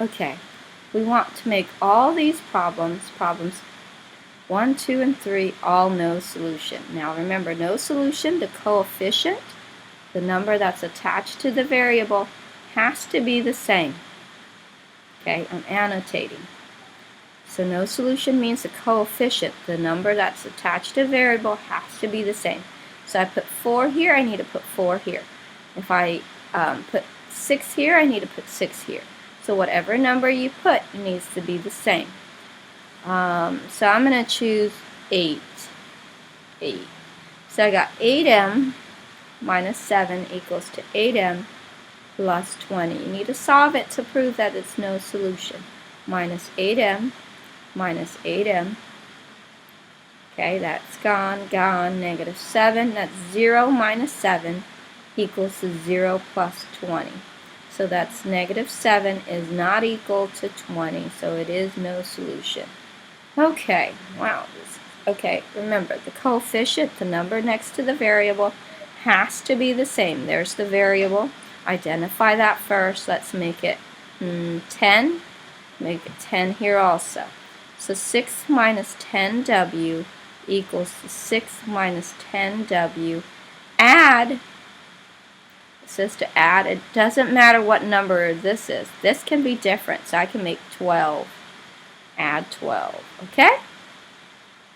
Okay, we want to make all these problems 1, 2, and 3, all no solution. Now remember, no solution, the coefficient, the number that's attached to the variable, has to be the same. Okay, I'm annotating. So no solution means the coefficient, the number that's attached to the variable, has to be the same. So I put 4 here, I need to put 4 here. If I put 6 here, I need to put 6 here. So whatever number you put, it needs to be the same. So I'm going to choose 8. So I got 8m minus 7 equals to 8m plus 20. You need to solve it to prove that it's no solution. Minus 8m minus 8m. Okay, that's gone. Negative 7. That's 0 minus 7 equals to 0 plus 20. So that's negative 7 is not equal to 20, so it is no solution. Okay, wow. Okay, remember, the coefficient, the number next to the variable, has to be the same. There's the variable. Identify that first. Let's make it 10. Make it 10 here also. So 6 minus 10w equals to 6 minus 10w. Add. It says to add. It doesn't matter what number this is. This can be different, so I can make 12. Add 12. Okay?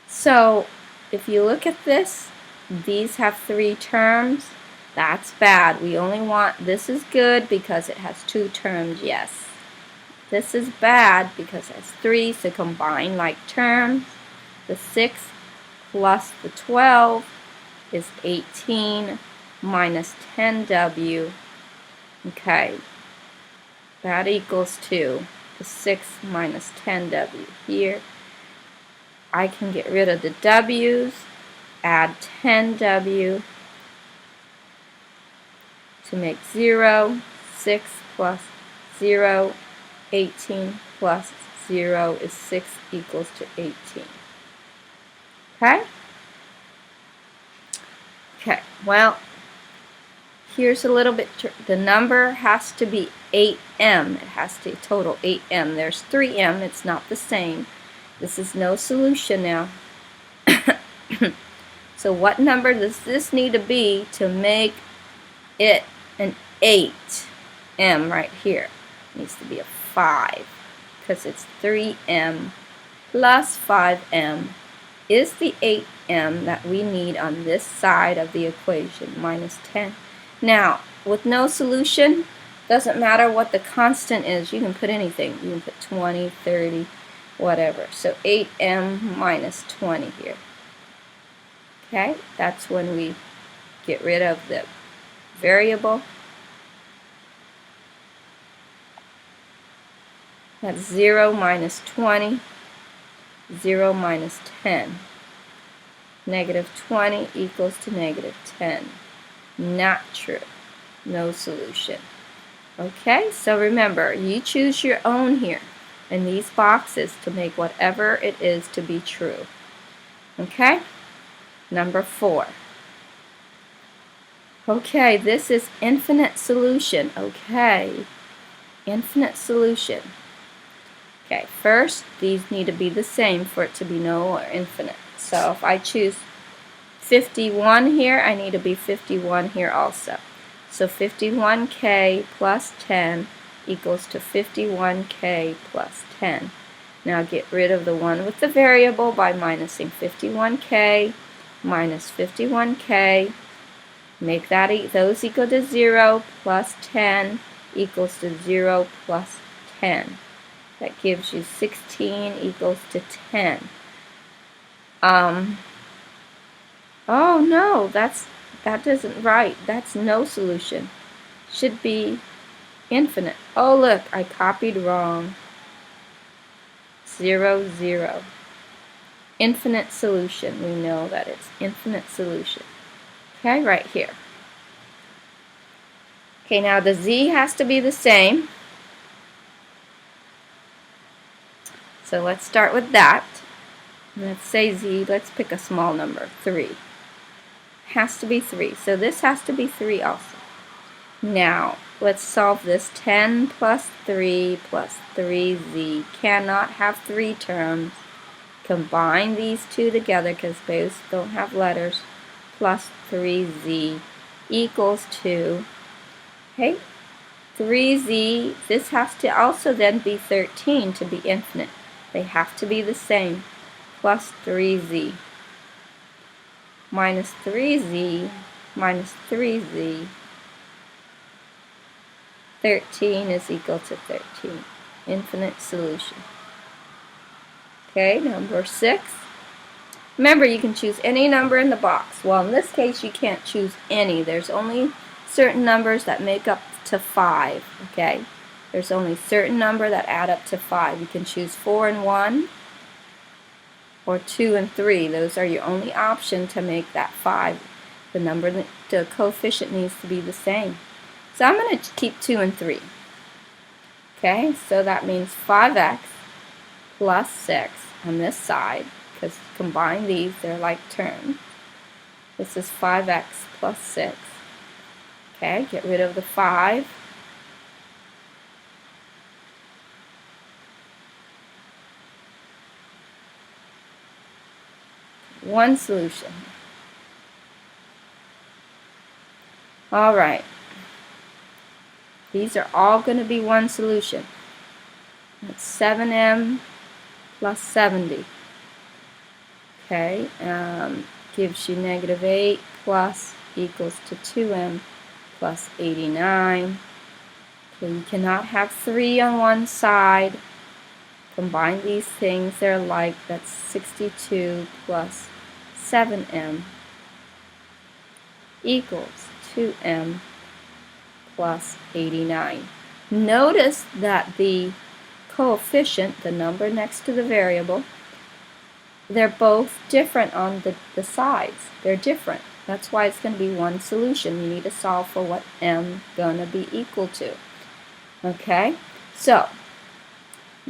So if you look at this, these have 3 terms. That's bad. We only want, this is good because it has 2 terms, yes. This is bad because it has 3, so combine like terms. The 6 plus the 12 is 18 minus 10w. Okay, that equals 2. The 6 minus 10w here. I can get rid of the w's, add 10w to make 0. 6 plus 0, 18 plus 0 is 6 equals to 18. Okay? Okay, well, here's a little bit, the number has to be 8m. It has to total 8m. There's 3m, it's not the same. This is no solution now. So what number does this need to be to make it an 8m right here? It needs to be a 5 because it's 3m plus 5m is the 8m that we need on this side of the equation, minus 10. Now, with no solution, doesn't matter what the constant is. You can put anything. You can put 20, 30, whatever. So 8m minus 20 here. Okay, that's when we get rid of the variable. That's 0 minus 20, 0 minus 10. Negative 20 equals to negative 10. Not true. No solution. Okay, so remember, you choose your own here in these boxes to make whatever it is to be true. Okay? Number 4. Okay, this is infinite solution. Okay, infinite solution. Okay, first, these need to be the same for it to be no or infinite. So if I choose 51 here, I need to be 51 here also. So 51k plus 10 equals to 51k plus 10. Now get rid of the one with the variable by minusing 51k minus 51k. Make that those equal to 0 plus 10 equals to 0 plus 10. That gives you 16 equals to 10. Oh no, that isn't right. That's no solution. Should be infinite. Oh look, I copied wrong. 0, 0. Infinite solution. We know that it's infinite solution. Okay, right here. Okay, now the z has to be the same. So let's start with that. Let's say z, let's pick a small number, 3. Has to be 3. So this has to be 3 also. Now, let's solve this. 10 plus 3 plus 3z cannot have three terms. Combine these two together because both don't have letters. Plus 3z equals 2. Okay, 3z, this has to also then be 13 to be infinite. They have to be the same. Plus 3z minus 3z minus 3z. 13 is equal to 13. Infinite solution. Okay, number 6. Remember, you can choose any number in the box. Well, in this case, you can't choose any. There's only certain numbers that make up to 5. Okay, there's only certain number that add up to 5. You can choose 4 and 1 or 2 and 3. Those are your only option to make that 5. The number, the coefficient needs to be the same. So I'm going to keep 2 and 3. Okay, so that means 5x plus 6 on this side, because combine these, they're like terms. This is 5x plus 6. Okay, get rid of the 5. One solution. All right. These are all going to be one solution. That's 7m plus 70. Okay, gives you negative 8 plus equals to 2m plus 89. Okay, you cannot have 3 on one side. Combine these things, they're like, that's 62 plus 7m equals 2m plus 89. Notice that the coefficient, the number next to the variable, they're both different on the sides. They're different. That's why it's going to be one solution. You need to solve for what m going to be equal to. Okay, so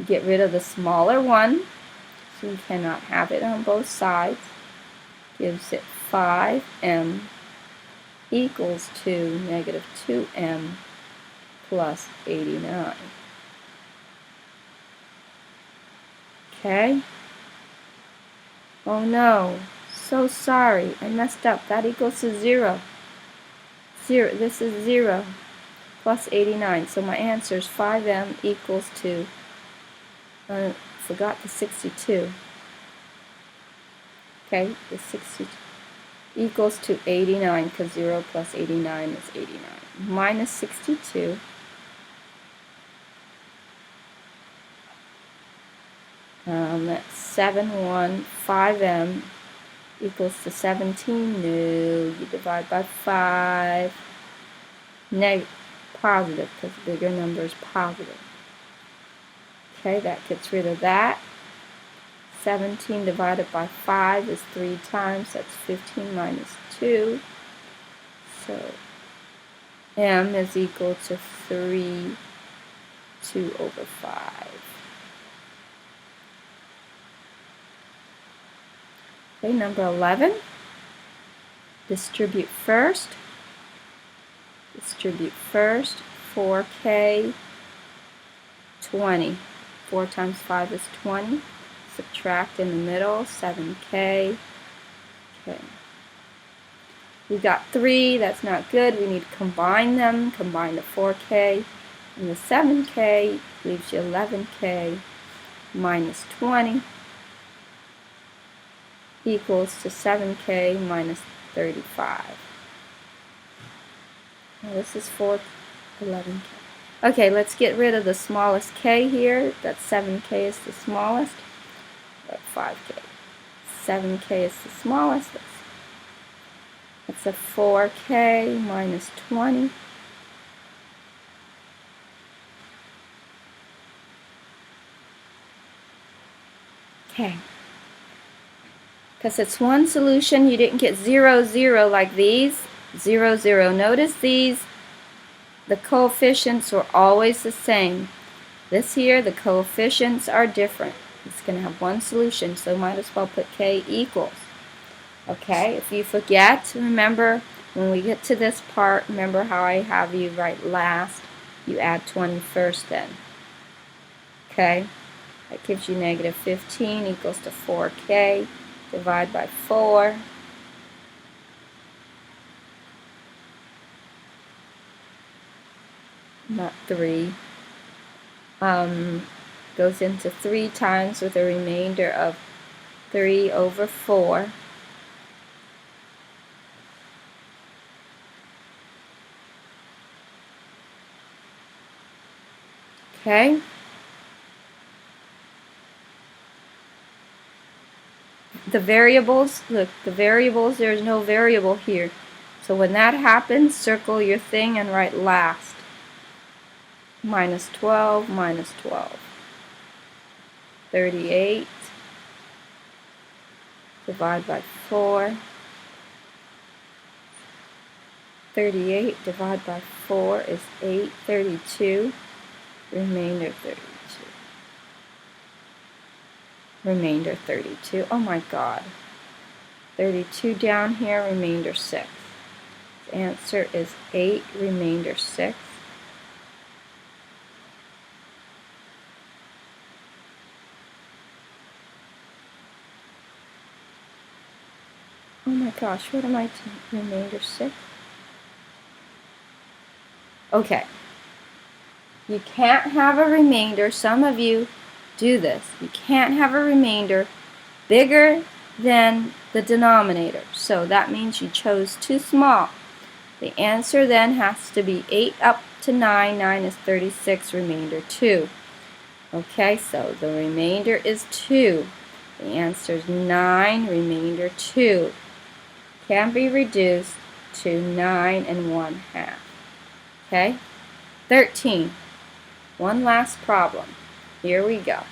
get rid of the smaller one, so you cannot have it on both sides. Gives it 5m equals to negative 2m plus 89. Okay? Oh no, so sorry, I messed up. That equals to 0. This is 0 plus 89. So my answer is 5m equals to, forgot the 62. Okay, the 62 equals to 89, because 0 plus 89 is 89. Minus 62. That's 5m equals to 17. No, you divide by 5. Positive, because the bigger number is positive. Okay, that gets rid of that. 17 divided by 5 is 3 times. That's 15 minus 2. So m is equal to 2 over 5. Okay, number 11. Distribute first. Distribute first. 4k, 20. 4 times 5 is 20. Subtract in the middle, 7k. Okay. We got 3, that's not good. We need to combine them. Combine the 4k and the 7k leaves you 11k minus 20 equals to 7k minus 35. Now this is 11k. Okay, let's get rid of the smallest k here. That 7k is the smallest. 5k. 7k is the smallest. That's a 4k minus 20. Okay. Because it's one solution, you didn't get 0, 0 like these. 0, 0. Notice these, the coefficients are always the same. This here, the coefficients are different. It's going to have one solution, so might as well put k equals. Okay, if you forget, remember When we get to this part, remember how I have you write last? You add 20 first then. Okay? That gives you negative 15 equals to 4k. Divide by 4. Not 3. Goes into 3 times with a remainder of 3 over 4. Okay? The variables, look, the variables, there's no variable here. So when that happens, circle your thing and write last. Minus 12, minus 12. 38. Divide by 4. 38 divided by 4 is 8. 32. Remainder 32. Remainder 32. Oh my God. 32 down here, remainder 6. The answer is 8, remainder 6. Oh my gosh, what am I doing? Remainder 6? Okay. You can't have a remainder. Some of you do this. You can't have a remainder bigger than the denominator. So that means you chose too small. The answer then has to be 8 up to 9. 9 is 36, remainder 2. Okay, so the remainder is 2. The answer is 9, remainder 2. Can be reduced to 9 1/2. Okay? 13. One last problem. Here we go.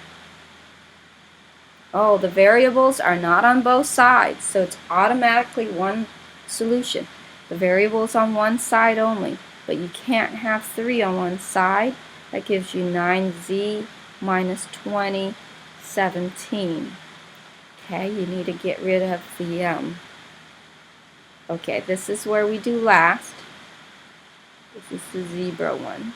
Oh, the variables are not on both sides, so it's automatically one solution. The variable is on one side only, but you can't have 3 on one side. That gives you 9z minus 20, 17. Okay, you need to get rid of the, okay, this is where we do last. This is the zebra one.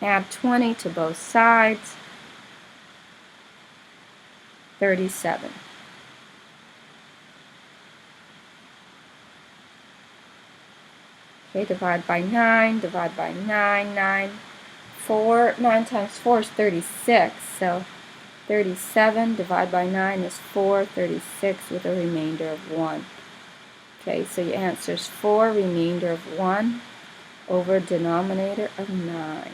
Add 20 to both sides. 37. Okay, divide by 9, divide by 9, 9. 9 times 4 is 36, so 37 divided by 9 is 4, 36 with a remainder of 1. Okay, so your answer is 4, remainder of 1 over denominator of 9.